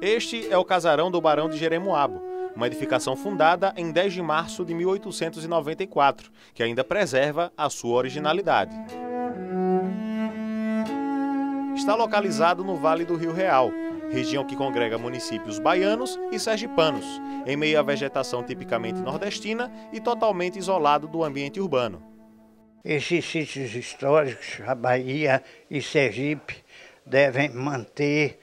Este é o casarão do Barão de Jeremoabo, uma edificação fundada em 10 de março de 1894, que ainda preserva a sua originalidade. Está localizado no Vale do Rio Real, região que congrega municípios baianos e sergipanos, em meio à vegetação tipicamente nordestina e totalmente isolado do ambiente urbano. Esses sítios históricos, a Bahia e Sergipe, devem manter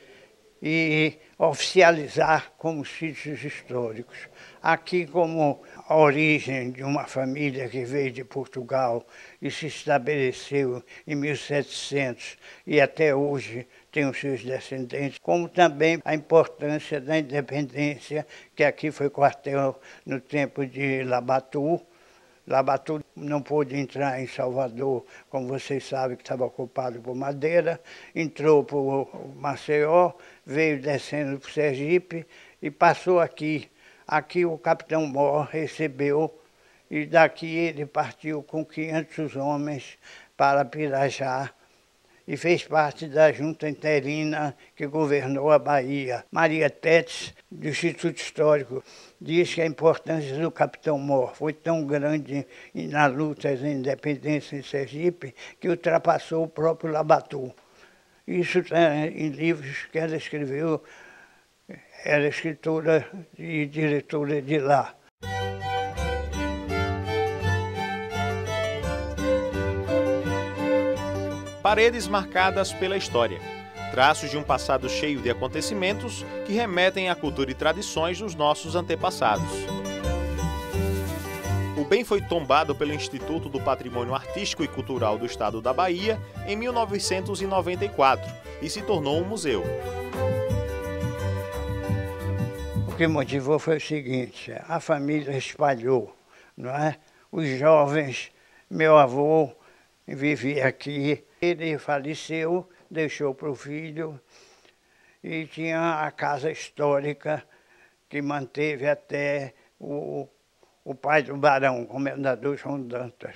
e oficializar como sítios históricos. Aqui, como a origem de uma família que veio de Portugal e se estabeleceu em 1700 e até hoje tem os seus descendentes, como também a importância da independência, que aqui foi quartel no tempo de Labatu. Labatu não pôde entrar em Salvador, como vocês sabem, que estava ocupado por Madeira, entrou por Maceió, veio descendo para o Sergipe e passou aqui. Aqui o capitão Mor recebeu e daqui ele partiu com 500 homens para Pirajá e fez parte da junta interina que governou a Bahia. Maria Tétis, do Instituto Histórico, diz que a importância do capitão Mor foi tão grande na luta da independência em Sergipe que ultrapassou o próprio Labatu. Isso está em livros que ela escreveu, era escritora e diretora de lá. Paredes marcadas pela história, traços de um passado cheio de acontecimentos que remetem à cultura e tradições dos nossos antepassados. O bem foi tombado pelo Instituto do Patrimônio Artístico e Cultural do Estado da Bahia em 1994 e se tornou um museu. O que motivou foi o seguinte: a família espalhou, não é? Os jovens, meu avô vivia aqui, ele faleceu, deixou para o filho e tinha a casa histórica que manteve até o pai do barão, o comendador João Dantas,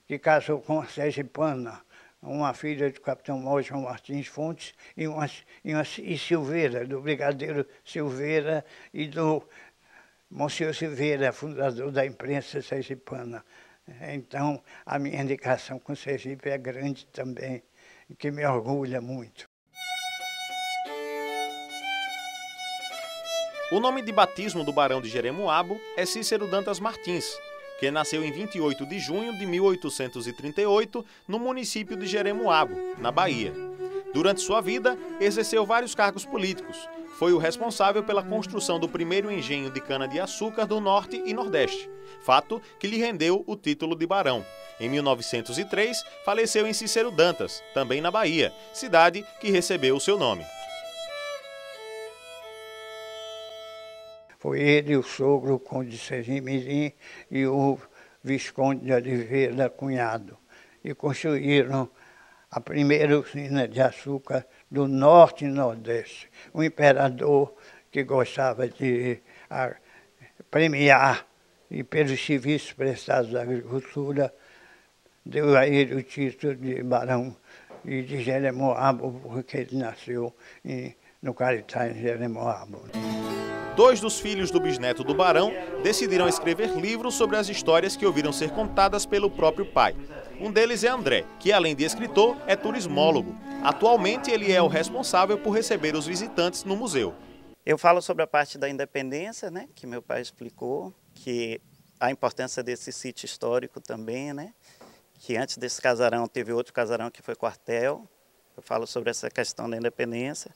que casou com a sergipana, uma filha do capitão Mor João Martins Fontes e Silveira, do brigadeiro Silveira e do Monsenhor Silveira, fundador da imprensa sergipana. Então, a minha indicação com Sergipe é grande também, que me orgulha muito. O nome de batismo do Barão de Jeremoabo é Cícero Dantas Martins, que nasceu em 28 de junho de 1838 no município de Jeremoabo, na Bahia. Durante sua vida, exerceu vários cargos políticos. Foi o responsável pela construção do primeiro engenho de cana-de-açúcar do Norte e Nordeste, fato que lhe rendeu o título de barão. Em 1903, faleceu em Cícero Dantas, também na Bahia, cidade que recebeu o seu nome. Foi ele, o sogro, o conde de Sergipe-Mirim e o visconde de Oliveira Cunhado. E construíram a primeira usina de açúcar do Norte e Nordeste. O imperador, que gostava de premiar e pelos serviços prestados à agricultura, deu a ele o título de barão e de Jeremoabo, porque ele nasceu no Caritá, em Jeremoabo. 2 dos filhos do bisneto do barão decidiram escrever livros sobre as histórias que ouviram ser contadas pelo próprio pai. Um deles é André, que além de escritor, é turismólogo. Atualmente ele é o responsável por receber os visitantes no museu. Eu falo sobre a parte da independência, né, que meu pai explicou, que a importância desse sítio histórico também, né, que antes desse casarão teve outro casarão que foi quartel. Eu falo sobre essa questão da independência.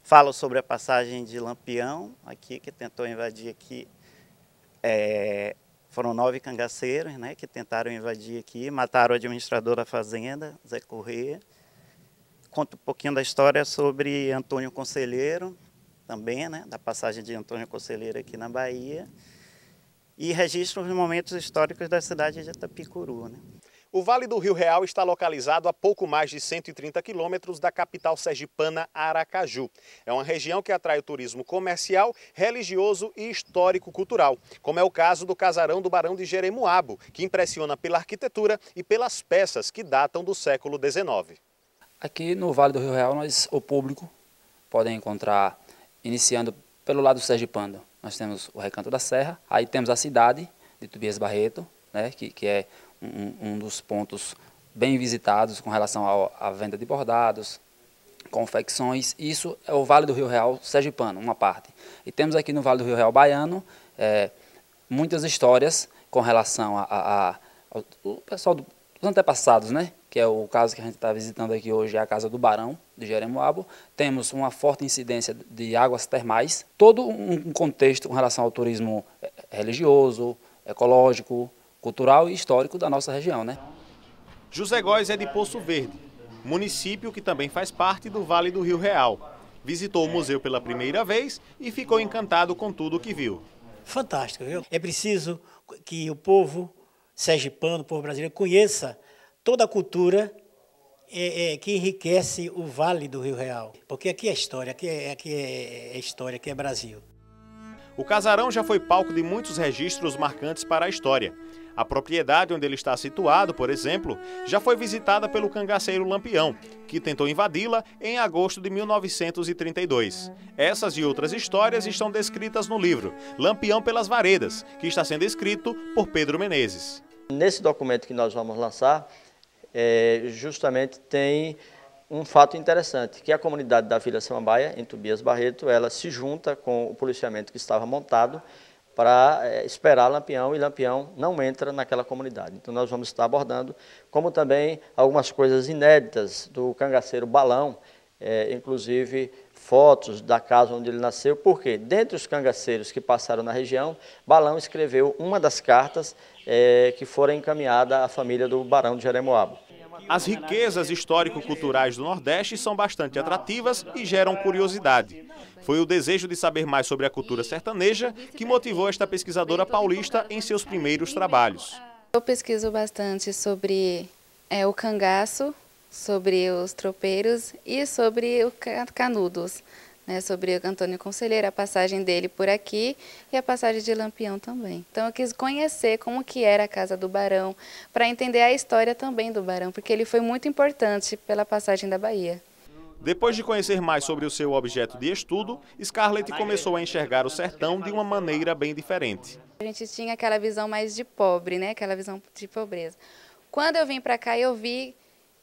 Falo sobre a passagem de Lampião, aqui, que tentou invadir aqui. Foram 9 cangaceiros, né, que tentaram invadir aqui, mataram o administrador da fazenda, Zé Corrêa. Conto um pouquinho da história sobre Antônio Conselheiro, também, né, da passagem de Antônio Conselheiro aqui na Bahia. E registro os momentos históricos da cidade de Itapicuru, né. O Vale do Rio Real está localizado a pouco mais de 130 quilômetros da capital sergipana, Aracaju. É uma região que atrai o turismo comercial, religioso e histórico-cultural, como é o caso do casarão do Barão de Jeremoabo, que impressiona pela arquitetura e pelas peças que datam do século XIX. Aqui no Vale do Rio Real, o público pode encontrar Iniciando pelo lado sergipano, nós temos o Recanto da Serra, aí temos a cidade de Tobias Barreto, né, que é um dos pontos bem visitados com relação à venda de bordados, confecções. Isso é o Vale do Rio Real sergipano, uma parte. E temos aqui no Vale do Rio Real baiano muitas histórias com relação ao pessoal dos antepassados, né? Que é o caso que a gente está visitando aqui hoje, é a Casa do Barão, de Jeremoabo. Temos uma forte incidência de águas termais, todo um contexto com relação ao turismo religioso, ecológico, cultural e histórico da nossa região, né? José Góes é de Poço Verde, município que também faz parte do Vale do Rio Real. Visitou o museu pela primeira vez e ficou encantado com tudo o que viu. Fantástico, viu? É preciso que o povo sergipano, o povo brasileiro, conheça toda a cultura que enriquece o Vale do Rio Real. Porque aqui é história, aqui é história, aqui é Brasil. O casarão já foi palco de muitos registros marcantes para a história. A propriedade onde ele está situado, por exemplo, já foi visitada pelo cangaceiro Lampião, que tentou invadi-la em agosto de 1932. Essas e outras histórias estão descritas no livro Lampião pelas Varedas, que está sendo escrito por Pedro Menezes. Nesse documento que nós vamos lançar, justamente tem um fato interessante, que a comunidade da Vila Samambaia, em Tobias Barreto, ela se junta com o policiamento que estava montado para esperar Lampião, e Lampião não entra naquela comunidade. Então nós vamos estar abordando, como também algumas coisas inéditas do cangaceiro Balão, inclusive fotos da casa onde ele nasceu, porque dentre os cangaceiros que passaram na região, Balão escreveu uma das cartas que foram encaminhadas à família do Barão de Jeremoabo. As riquezas histórico-culturais do Nordeste são bastante atrativas e geram curiosidade. Foi o desejo de saber mais sobre a cultura sertaneja que motivou esta pesquisadora paulista em seus primeiros trabalhos. Eu pesquiso bastante sobre o cangaço, sobre os tropeiros e sobre os canudos, né, sobre o Antônio Conselheiro, a passagem dele por aqui e a passagem de Lampião também. Então eu quis conhecer como que era a Casa do Barão, para entender a história também do Barão, porque ele foi muito importante pela passagem da Bahia. Depois de conhecer mais sobre o seu objeto de estudo, Scarlett começou a enxergar o sertão de uma maneira bem diferente. A gente tinha aquela visão mais de pobre, né, aquela visão de pobreza. Quando eu vim para cá, eu vi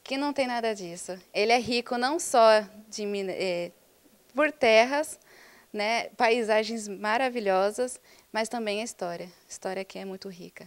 que não tem nada disso. Ele é rico não só por terras, né, paisagens maravilhosas, mas também a história. A história aqui é muito rica.